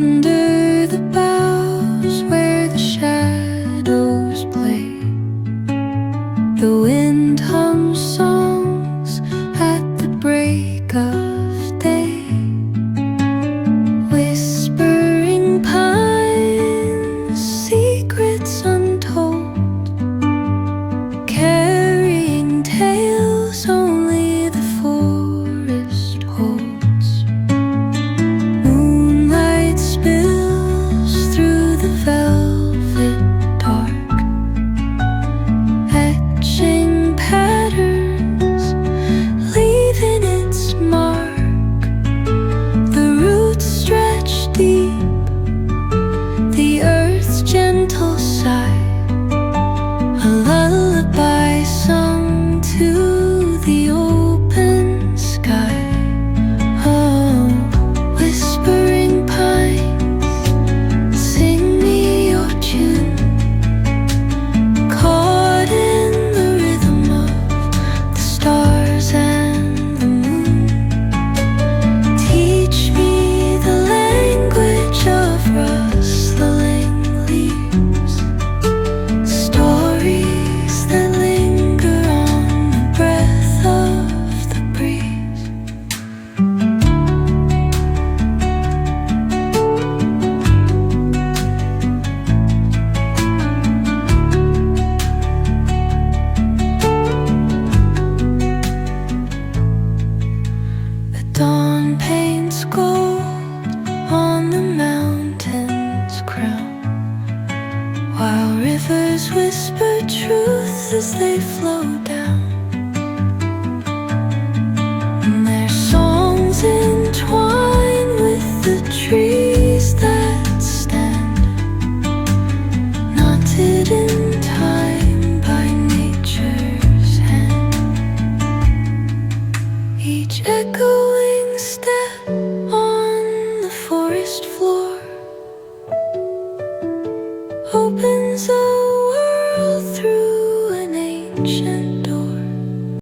Under the boughs where the shadows play, the wind hums songs at the break of day. Whispering pines, secrets untold, carrying tales only the forest holds. Moonlight spills through the velvet dark, etching patterns, leaving its mark. The roots stretch deep, the earth's gentle sigh, a lullaby sung to the open sky. Oh, whispering pines, sing me your tune, caught in the rhythm of the stars and the moon. Teach me the language of rustling leaves, stories that linger on the breath of the breeze. The dawn paints gold on the mountain's crown, while rivers whisper truth as they flow down. And their songs entwine with the trees that stand, knotted in time by nature's hand. Each echoing step on the forest floor, open